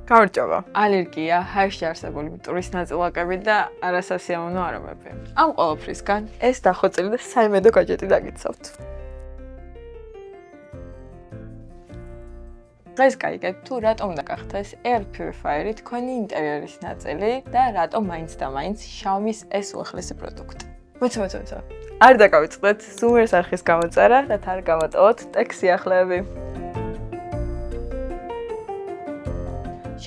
გამარჯობა. ალერგია, ჰაერში არსებული მტვრის ნაწილაკები და არასასიამოვნო არომები. ამ ყველაფრისგან ეს დახვეწილი და საიმედო გაჯეტი დაგიცავთ. დღეს გაიგებთ თუ რატომ დაგახტეს air purifier-ი თქვენი ინტერიერის ნაწილი და რატომ მაინც და მაინც Xiaomi-ის ეს უახლესი პროდუქტი. მოიცა. არ დაგავიწყდეთ Zoom-ის არხის გამოწერა, რათა არ გავატოვოთ ტექს სიახლეები.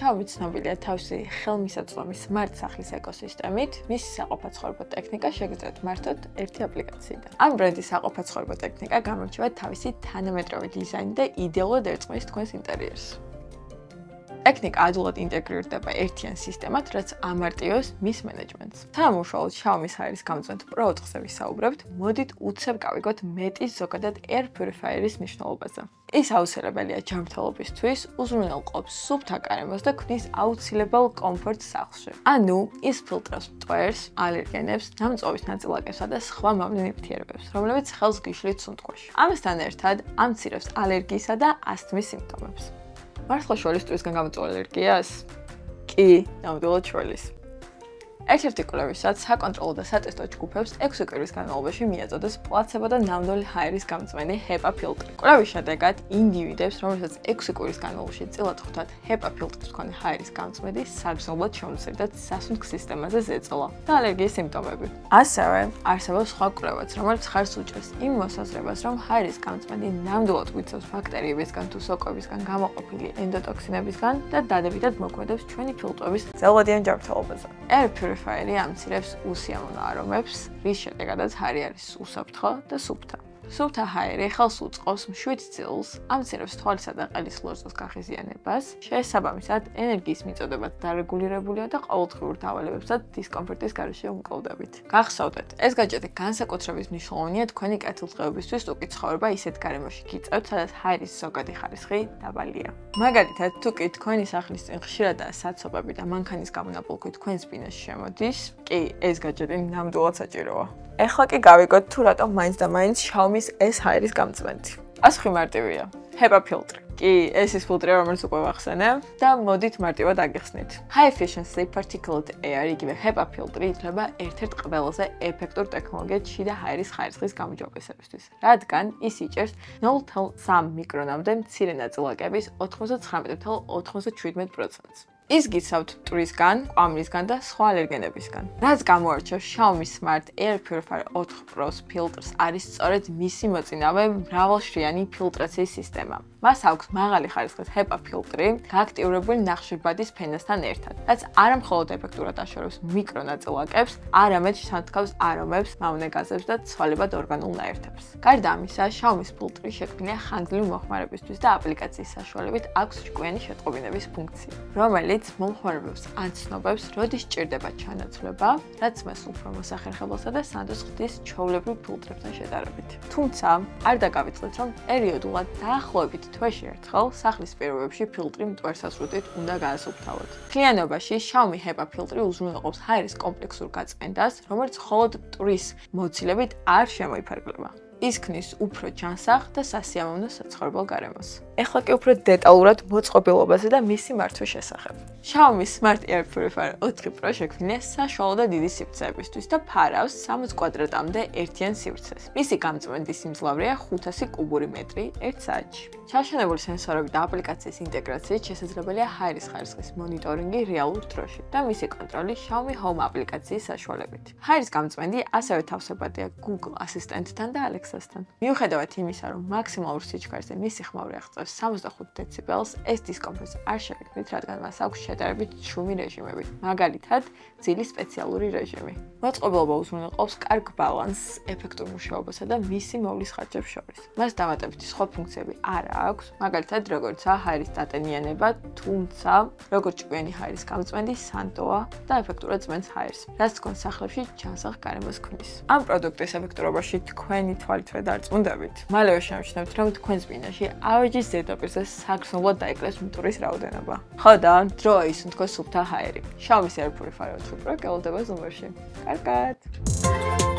Xiaomi ცნობილია თავისი ხელმისაწვდომი smart სახლის ეკოსისტემით, მისი საყოფაცხოვრებო ტექნიკა შეგიძლიათ მართოთ ერთი აპლიკაციიდან. ამ ბრენდის საყოფაცხოვრებო ტექნიკა გამორჩევა თავისი თანამედროვე დიზაინით და იდეალურად ერწყმის თქვენს ინტერიერს. ტექნიკა ადვილად ინტეგრირდება ერთიან სისტემად, რაც ამარტივებს მის მენეჯმენტს. თანამუშრომლად Xiaomi-ის ჰაერის გამწვანთ Pro 4-ზე ვისაუბრებთ, მოდით უცებ გავიგოთ მეტი ზოგადად air purifier-ის მნიშვნელობაზე. ის აუცილებელია ჯანმრთელობისთვის, უზრუნველყოფს სუფთა გარემოს და ქმნის აუცილებელ კომფორტს სახლში. ანუ ის ფილტრავს მტვერს, ალერგენებს, დამწვავის ნაწილაკებსა და სხვა მავნე ნივთიერებებს, რომლებიც ხელს გიშლით სუნთქვაში. ამასთან ერთად ამცირებს ალერგიისა და ასთმის სიმპტომებს. მართლა შველის ტვისგან გამოწვეულ ალერგიას? კი, ნამდვილად შველის. ერთ-ერთი კვლევისას საკონტროლო და სატესტო ჯგუფებს 6 კვირის განმავლობაში მიაწოდეს პლაცებო და ნამდვილი ჰაერის გამწვენი HEPA ფილტრი. კვლევის შედეგად ინდივიდებს, რომელსაც 6 კვირის განმავლობაში წილად ხვდათ HEPA ფილტრის მქონე ჰაერის გამწვენი, საგრძნობლად შემოსწირდათ სასუნთქ სისტემაზე ზეწოლა და ალერგიის სიმპტომები. ასევე არსებობს სხვა კვლევაც, რომელიც ხარს უჭერს იმ მოსაზრებას, რომ ჰაერის გამწვენი ნამდვილად გვიცავს ბაქტერიებისგან თუ სოკოებისგან გამოყოფილი ენდოტოქსინებისგან და დადებითად მოქმედებს ჩვენი ფილტვების ძველადიან ჯანმრთელობაზე. Air purifier-ი ამცირებს უსიამოვნო არომებს, რის შედეგადაც ჰაერი არის უსაფრთხო და სუფთა. სუფთა ჰაერი ხელს უწყობს მშვიდ ძილს, ამცირებს თვალისა და ყელის ლორწოს გაღიზიანებას, შესაბამისად ენერგიის მიწოდებაც დარეგულირებულია და ყოველდღიურ დავალებებსა დისკომფორტის გარეშე უმკლავდებით. გახსოვდეთ, ეს გაჯეტი განსაკუთრებით მნიშვნელოვანია თქვენი კეთილდღეობისთვის უკეთ ცხოვრება ისეთ გარემოში გიწევთ, სადაც ჰაერის ზოგადი ხარისხი დაბალია. მაგალითად, თუ კი თქვენი სახლის წინ ხშირადაა საცობები და მანქანის გამონაბოლქვი თქვენს ბინაში შემოდის, კი, ეს გაჯეტი ნამდვილად საჭიროა. ეხლა კი გავიგოთ თუ რატომ მაინც და მაინც Xiaomi-ის ეს ჰაერის გამწვენდი. პასუხი მარტივია. HEPA ფილტრი. კი, ეს ის ფილტრია, რომელიც უკვე ვახსენე და მოდით მარტივად აგიხსნით. High efficiency particulate air, იგივე HEPA ფილტრი ითვლება ერთ-ერთ ყველაზე ეფექტურ ტექნოლოგიად შიდა ჰაერის ხარისხის გამოჯობესებისთვის, რადგან ის იჭერს 0.3 მიკრონამდე მცირე ნაწილაკების 99.97%-ს. ის გიცავთ მტვრისგან, ყვავილისგან და სხვა ალერგენებისგან. რაც გამოარჩევს Xiaomi Smart Air Purifier 4 Pro-ს ფილტრს არის სწორედ მისი მოწინავე მრავალშრიანი ფილტრაციის სისტემა. მას აქვს მაღალი ხარისხის HEPA ფილტრი, გააქტიურებული ნახშირბადის ფენასთან ერთად, რაც არა მხოლოდ ეფექტურად აშორებს მიკრონაწილაკებს, არამედ შთანთქავს არომებს, მავნე გაზებს და ცვალებად ორგანულ ნაერთებს. გარდა ამისა, Xiaomi-ის ფილტრი შექმნილია ხანგრძლივი მოხმარებისთვის და აპლიკაციის საშუალებით აქვს ჭკვიანი შეტყობინების ფუნქცია, რომელიც მომხმარებელს აცნობებს, როდის სჭირდება ჩანაცვლება, რაც მას უფრო მოსახერხებელსა და სანდოს ხდის ჩვეულებრივ ფილტრებთან შედარებით. თუმცა, არ დაგავიწყდეთ, რომ პერიოდულად დაახლოებით თვეში ერთხელ სახლის პირობებში ფილტრი მტვერსასრუტით უნდა გაასუფთავოთ. მთლიანობაში Xiaomi HEPA ფილტრი უზრუნველყოფს ჰაერის კომპლექსურ გაწმენდას, რომელიც მხოლოდ მტვრის მოცილებით არ შემოიფარგლება. ის ქმნის უფრო ჯანსაღ და სასიამოვნო საცხოვრებელ გარემოს. ეხლა კი უფრო დეტალურად მოწყობილობაზე და მისი მართვის შესახებ. Xiaomi Smart Air Purifier 4 Pro შექმნილია საშუალო და დიდი სივრცეებისთვის და ფარავს 60 კვადრატამდე ერთიან სივრცეს. მისი გამწვენდი სიმძლავრეა 500 კუბური მეტრი 1 საათში. ჩაშენებული სენსორები და აპლიკაციის ინტეგრაციით შესაძლებელია ჰაერის ხარისხის მონიტორინგი რეალურ დროში და მისი კონტროლი Xiaomi Home აპლიკაციის საშუალებით. ჰაერის გამწვენდი ასევე თავსებადია Google ასისტენტთან და Alexa-სთან. მიუხედავად იმისა, რომ მაქსიმალურ სიჩქარეზე მისი ხმაური აღწევს 65 დეციბელს, ეს დისკომფორტს არ შეგქმნით, რადგან მას აქვს შედარებით შრუმი რეჟიმები, მაგალითად, ძილის სპეციალური რეჟიმი. მოწყობილობა უზრუნველყოფს კარგ ბალანსს ეფექტურ მუშაობასა და მისი მოვლის ხარჯებს შორის. მას დამატებითი სხვა ფუნქციები არ აქვს, მაგალითად, როგორიცაა ჰაერის დატენიანება, თუმცა, როგორც ჭკვიანი ჰაერის გამწვენდი, სანდოა და ეფექტურად წმენს ჰაერს, რაც თქვენ სახლებში ჯანსაღ გარემოს ქმნის. ამ პროდუქტის ეფექტურობაში თქვენი თვალითვე დარწმუნდებით. მალევე შემჩნევთ, რომ თქვენს ბინაში ავეჯის ზედაპირზე საგრძნობლად დაიკლეს მტვრის რაოდენობა. ხო და დროა ისუნთქოს სუფთა ჰაერი. Xiaomi Air Purifier 4 Pro გელოდება Zoom-ში. კარგად!